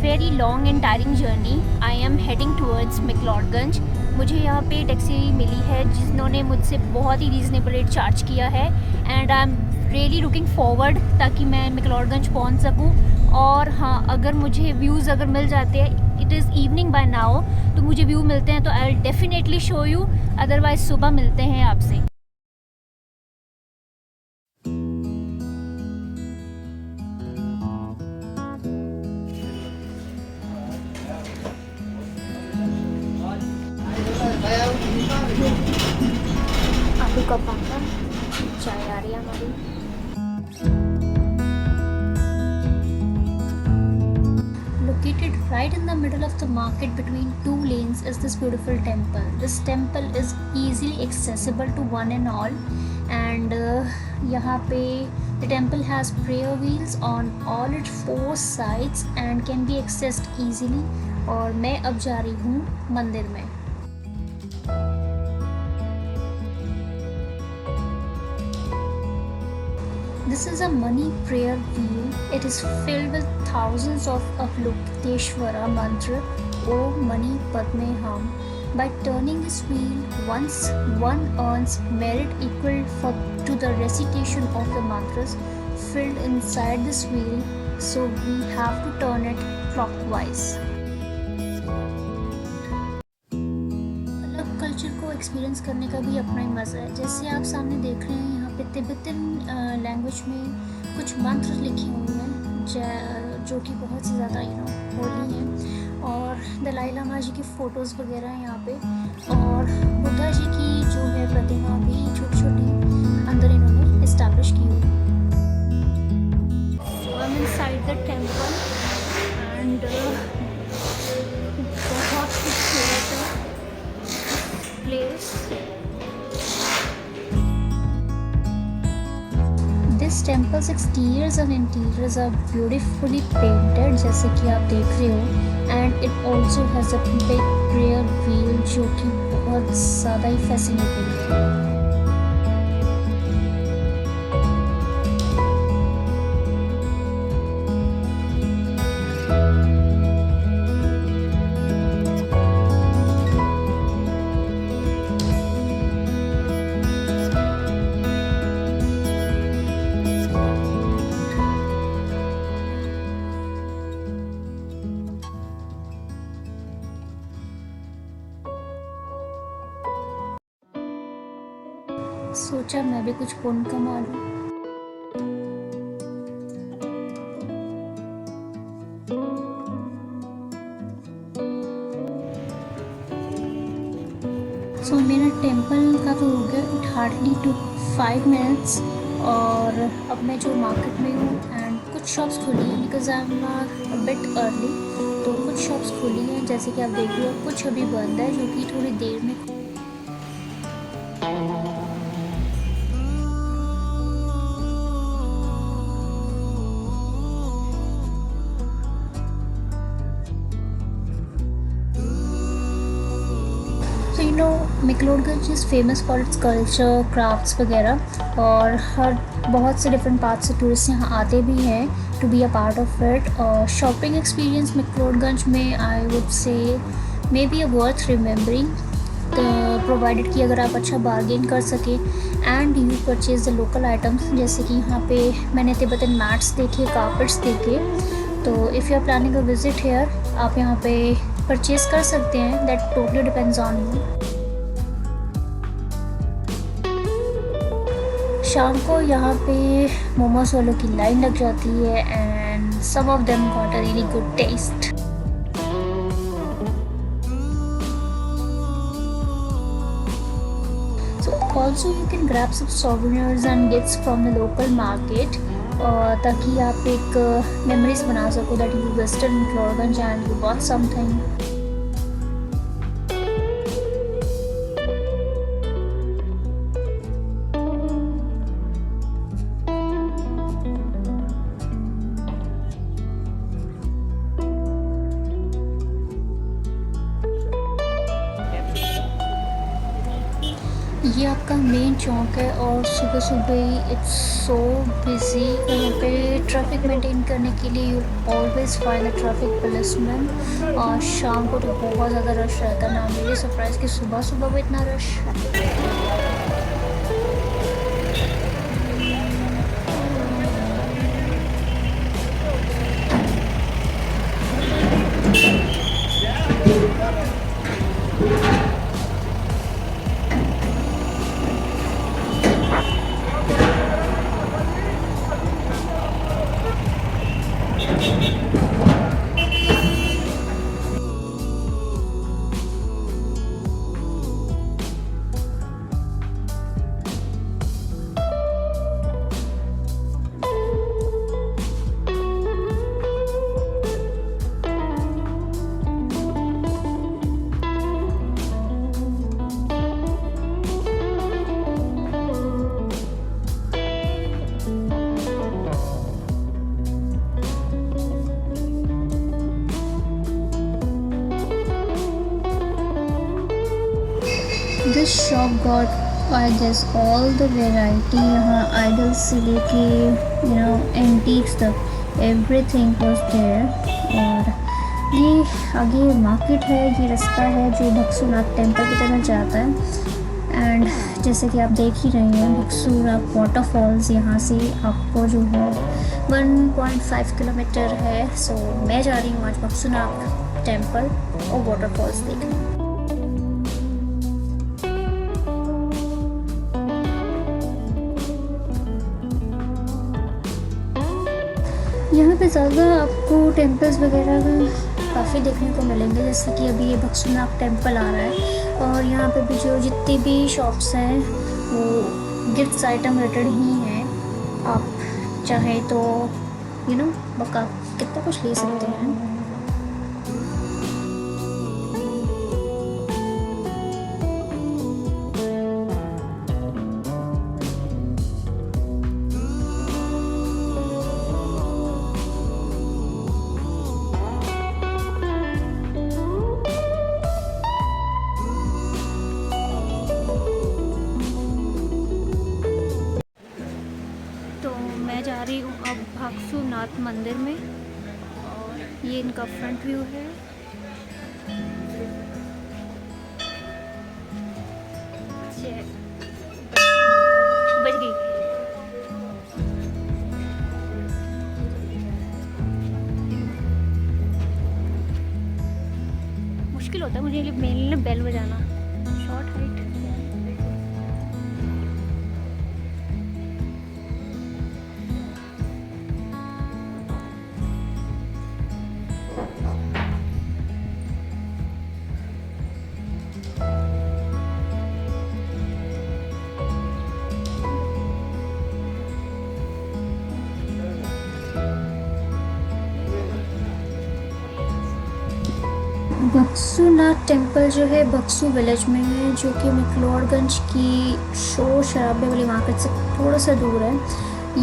Very long and tiring journey. I am heading towards McLeodganj. मुझे यहाँ पे टैक्सी मिली है जिन्होंने मुझसे बहुत ही रीज़नेबल रेट चार्ज किया है and I am really looking forward ताकि मैं मैक्लोडगंज पहुँच सकूँ। और हाँ, अगर मुझे व्यूज़ अगर मिल जाते हैं, it is evening by now, तो मुझे व्यू मिलते हैं तो I will definitely show you, otherwise सुबह मिलते हैं आपसे। आलू का पराठा, चाय आ रही है हमारी। Located right in the middle of the market between two lanes is this beautiful temple. This temple is easily accessible to one and all, and यहाँ पे the temple has prayer wheels on all its four sides and can be accessed easily. और मैं अब जा रही हूँ मंदिर में। This is a money prayer wheel. It is filled with thousands of Avalokiteshvara mantra, Om Mani Padme Hum. By turning this wheel once, one earns merit equal to the recitation of the mantras filled inside this wheel. So we have to turn it clockwise. अलग culture को experience करने का भी अपना ही मज़ा है। जैसे आप सामने देख रहे हैं, यहाँ पे तिब्बतन लैंग्वेज में कुछ मंत्र लिखे हुए हैं जो कि बहुत ही ज़्यादा होली हैं, और दलाई लामा जी की फ़ोटोज़ वगैरह हैं यहाँ पे, और बुद्धा जी की जो है प्रतिमा भी छोटी छोटी अंदर इन्होंने इस्टेब्लिश की हुई। I am inside the temple and बहुत खूबसूरत है place. This temple's exteriors and interiors are beautifully painted जैसे कि आप देख रहे हो, and it also has a big prayer wheel जो कि बहुत ज़्यादा ही fascinating है। सोचा मैं भी कुछ पुण्य कमा लूं। सो मेरा टेम्पल का तो हो गया, इट हार्डली टुक 5 मिनट्स, और अब मैं जो मार्केट में हूँ एंड कुछ शॉप्स खुली हैं because I am a bit early, तो कुछ शॉप्स खुली हैं जैसे कि आप देख रहे हो, कुछ अभी बंद है जो कि थोड़ी देर में। McLeodganj is famous for its culture, crafts वगैरह, और हर बहुत से डिफरेंट पार्ट से टूरिस्ट यहाँ आते भी हैं to be a part of it. और शॉपिंग एक्सपीरियंस मैक्लोडगंज में I would say may be a worth remembering, provided कि अगर आप अच्छा बार्गेन कर सके and you purchase the local items. जैसे कि यहाँ पे मैंने तिब्बतन मैट्स देखे, कार्पेट्स देखे, तो if you are planning a visit here आप यहाँ पे परचेज़ कर सकते हैं, that totally depends on you. शाम को यहाँ पे मोमोज वालों की लाइन लग जाती है and some of them got a really good taste. Also you can grab some souvenirs and gifts from the local market, ताकि आप एक मेमोरीज बना सको that you visited McLeodganj and you bought something. ये आपका मेन चौक है और सुबह सुबह ही इट्स सो बिजी। यहाँ पे ट्रैफिक मेंटेन करने के लिए you always find the traffic policeman. और शाम को तो बहुत ज़्यादा रश रहता है। ना मेरी सरप्राइज़ कि सुबह सुबह भी इतना rush. This shop got I guess all the variety. यहाँ आइडल्स से लेके एंटीक्स तक एवरीथिंग वाज देयर। और ये आगे मार्केट है, ये रास्ता है जो भक्सुनाथ टेम्पल की तरफ जाता है। एंड जैसे कि आप देख ही रहे हैं भक्सुनाथ वाटरफॉल्स यहाँ से आपको जो है 1.5 किलोमीटर है। सो मैं जा रही हूँ आज भक्सुनाथ टेम्पल और वाटरफॉल्स देखने। यहाँ पे ज़्यादा आपको टेम्पल्स वगैरह काफ़ी देखने को मिलेंगे। जैसे कि अभी ये भक्सुनाथ टेम्पल आ रहा है और यहाँ पे भी जो जितनी भी शॉप्स हैं वो गिफ्ट्स आइटम रिलेटेड ही हैं। आप चाहें तो बका कितना कुछ ले सकते हैं। मैं जा रही हूँ अब भक्सुनाथ मंदिर में और ये इनका फ्रंट व्यू है। बच गई। मुश्किल होता है मुझे मेरे लिए बेल बजाना। शॉर्ट हाइट भक्सुनाथ टेम्पल जो है भक्सु विलेज में है, जो कि मैक्लोडगंज की शोर शराबे वाली मार्केट से थोड़ा सा दूर है।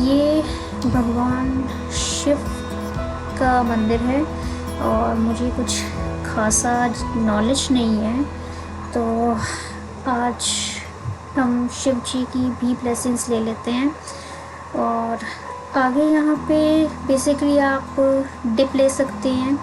ये भगवान शिव का मंदिर है और मुझे कुछ खासा नॉलेज नहीं है, तो आज हम शिव जी की भी ब्लेसिंग्स ले लेते हैं। और आगे यहाँ पे बेसिकली आप डिप ले सकते हैं।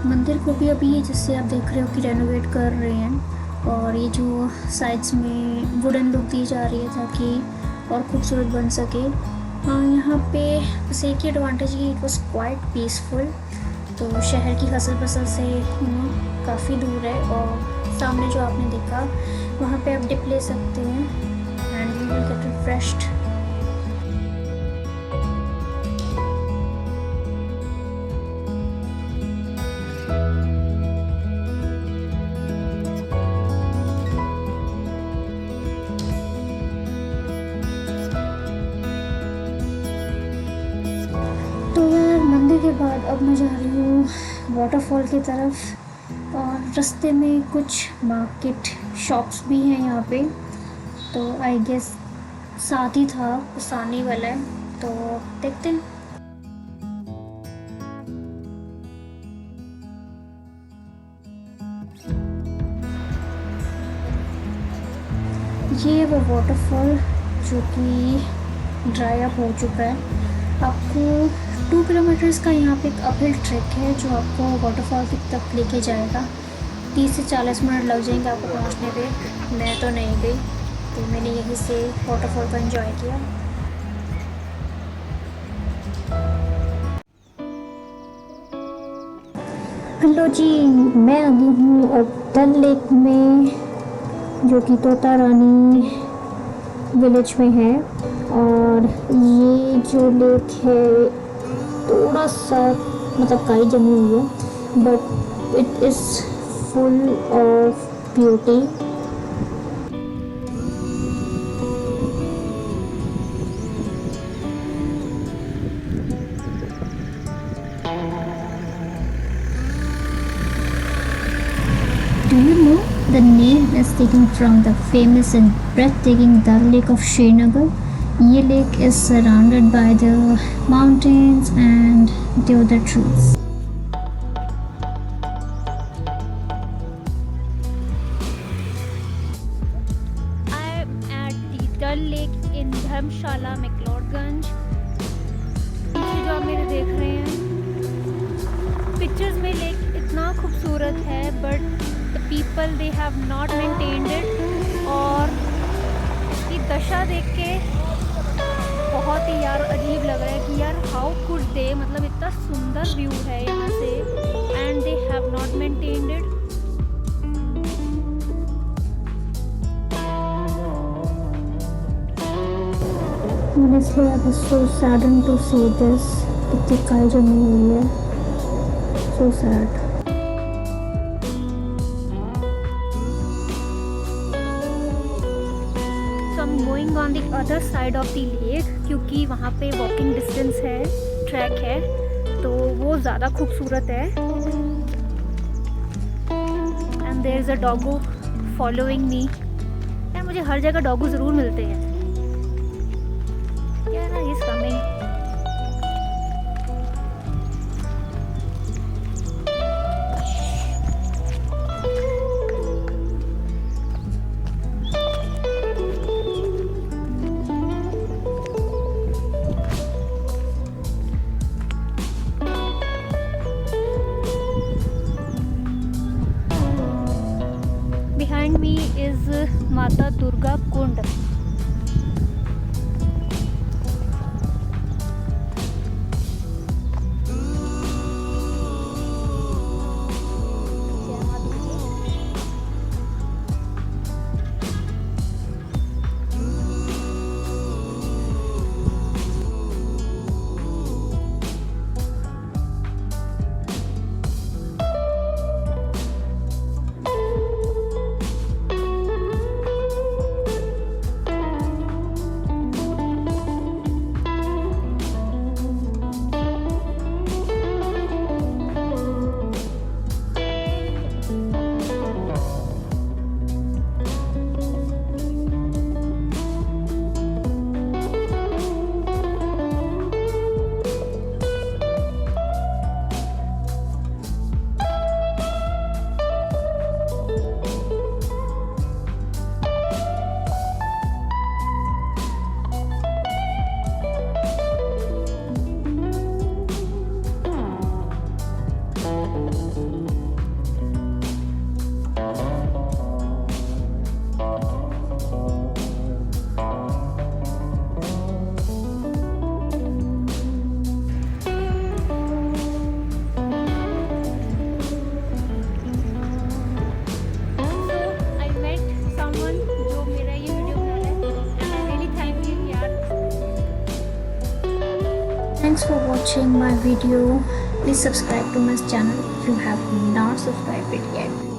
मंदिर को भी अभी जैसे आप देख रहे हो कि रेनोवेट कर रहे हैं और ये जो साइड्स में वुडन लुक दी जा रही है ताकि और खूबसूरत बन सके। यहाँ पे बस एक ही एडवांटेज है, इट वॉज क्वाइट पीसफुल। तो शहर की हसल पसल से काफ़ी दूर है और सामने जो आपने देखा वहाँ पे आप डिप ले सकते हैं and you will get refreshed. के बाद अब मैं जा रही हूँ वाटरफॉल की तरफ, और रास्ते में कुछ मार्केट शॉप्स भी हैं यहाँ पे, तो आई गेस साथ ही था, बस आने वाला है, तो देखते हैं। ये है वो वाटरफॉल जो कि ड्राई अप हो चुका है। आपको 2 किलोमीटर्स का यहाँ पे एक अपहिल ट्रैक है जो आपको वाटरफॉल की तरफ लेके जाएगा। 30 से 40 मिनट लग जाएंगे आपको पहुँचने पे। मैं तो नहीं गई, तो मैंने यहीं से वाटरफॉल को एंजॉय किया। हेलो जी, मैं अभी हूँ अब डल लेक में, जो कि तोता रानी विलेज में है। और ये जो लेक है थोड़ा सा मतलब काई जमी हुई है, but it is full of beauty. Do you know the name is taken from the famous and breathtaking Dal Lake of Srinagar? ये lake is surrounded by the mountains and deodar trees. I am at the Dal Lake in धर्मशाला मैक्लोडगंज। पीछे जो आप मेरे देख रहे हैं pictures में lake इतना खूबसूरत है, but the people they have not maintained it. और इसकी दशा देख के बहुत ही यार अजीब लग रहा है कि यार हाउ कुड दे, मतलब इतना सुंदर व्यू है यहाँ से and they have not maintained it. Honestly, I was so saddened to see this. कितनी काई जमी हुई है, so sad. So I'm going on the other side of the lake, क्योंकि वहाँ पे वॉकिंग डिस्टेंस है, ट्रैक है, तो वो ज़्यादा खूबसूरत है। And there is a doggo following me. यार मुझे हर जगह डॉगो ज़रूर मिलते हैं। यार he is coming. Behind me is Mata Durga Kund. Thanks for watching my video. Please subscribe to my channel if you have not subscribed it yet.